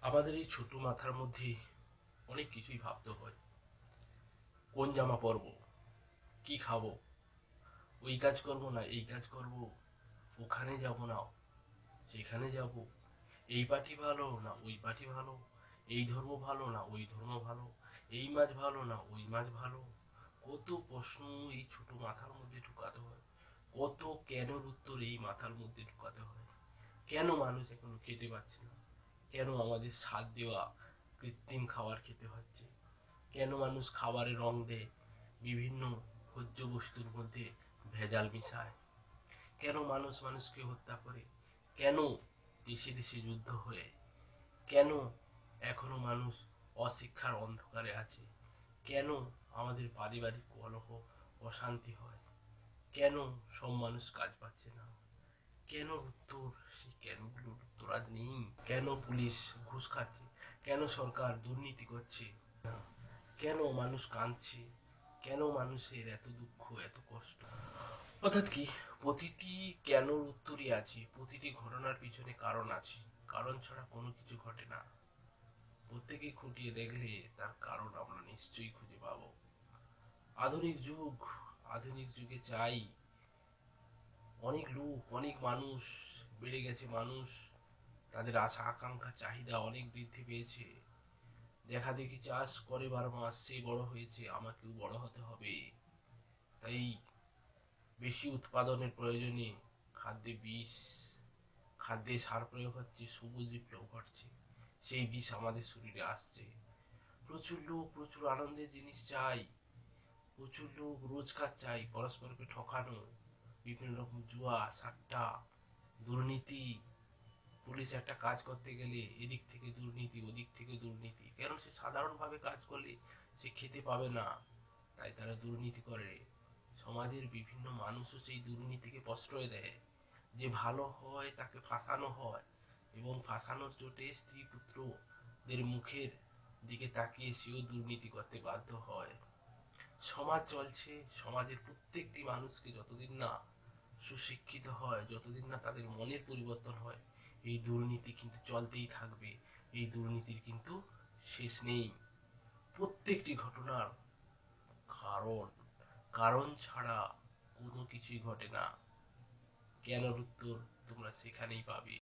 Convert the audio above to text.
আমাদের এই ছোট মাথার মধ্যে অনেক কিছুই ভাবতে হয়। কোন জামা পরবো, কি খাবো, ওই কাজ করব না এই কাজ করব, ওখানে যাব না সেখানে যাব, এই পার্টি ভালো না ওই পার্টি ভালো, এই ধর্ম ভালো না ওই ধর্ম ভালো, এই মাছ ভালো না ওই মাছ ভালো। কত প্রশ্ন এই ছোট মাথার মধ্যে ঢুকাতে হয়, কত কেনর উত্তর এই মাথার মধ্যে ঢুকাতে হয়। কেন মানুষ এখনো খেতে পাচ্ছে না, কেন আমাদের স্বাদ দেওয়া কৃত্রিম খাবার খেতে হচ্ছে, কেন মানুষ খাবারে রং দেয়, বিভিন্ন ভোজ্য বস্তুর মধ্যে ভেজাল মিশায়, কেন মানুষ মানুষকে হত্যা করে, কেন দেশে দেশে যুদ্ধ হয়ে, কেন এখনো মানুষ অশিক্ষার অন্ধকারে আছে, কেন আমাদের পারিবারিক কলহ অশান্তি হয়, কেন সব মানুষ কাজ পাচ্ছে না, কেন উত্তর, সেই কেনগুলোর উত্তর আজ নেই। কেন পুলিশ ঘুষ খাচ্ছে, কেন সরকার দুর্নীতি করছে, কেন মানুষ কাঁদছে, কেন মানুষের এত দুঃখ এত কষ্ট। অর্থাৎ কি, প্রতিটি কেনর উত্তরই আছে, প্রতিটি ঘটনার পিছনে কারণ আছে, কারণ ছাড়া কোনো কিছু ঘটে না। প্রত্যেকে খুঁটিয়ে দেখলে তার কারণ আমরা নিশ্চয়ই খুঁজে পাবো। আধুনিক যুগ, আধুনিক যুগে চাই অনেক লোক, অনেক মানুষ বেড়ে গেছে, মানুষ তাদের আশা আকাঙ্ক্ষা চাহিদা অনেক বৃদ্ধি পেয়েছে। দেখা দেখি চাষ করে 12 মাস, সে বড় হয়েছে আমাকেও বড় হতে হবে, তাই বেশি উৎপাদনের প্রয়োজনে খাদ্যে বিষ, খাদ্যে সার প্রয়োগ হচ্ছে, সবুজ বিপ্লব ঘটছে, সেই বিষ আমাদের শরীরে আসছে। প্রচুর লোক প্রচুর আনন্দের জিনিস চাই, প্রচুর লোক রোজগার চাই, পরস্পরকে ঠকানো, বিভিন্ন রকম জুয়া সাট্টা, দুর্নীতি। পুলিশ একটা কাজ করতে গেলে এদিক থেকে দুর্নীতি ওদিক থেকে দুর্নীতি, কারণ সে সাধারণভাবে কাজ করলে সে খেতে পাবে না, তাই তারা দুর্নীতি করে। সমাজের বিভিন্ন মানুষও সেই দুর্নীতিকে প্রশ্রয় দেয়, যে ভালো হয় তাকে ফাঁসানো হয়, এবং ফাঁসানোর চোটে স্ত্রী পুত্রদের মুখের দিকে তাকিয়ে সেও দুর্নীতি করতে বাধ্য হয়। সমাজ চলছে, সমাজের প্রত্যেকটি মানুষকে যতদিন না সুশিক্ষিত হয়, যতদিন না তাদের মনের পরিবর্তন হয়, এই দুর্নীতি কিন্তু চলতেই থাকবে, এই দুর্নীতির কিন্তু শেষ নেই। প্রত্যেকটি ঘটনার কারণ, কারণ ছাড়া কোনো কিছুই ঘটে না। কেনর উত্তর তোমরা সেখানেই পাবে।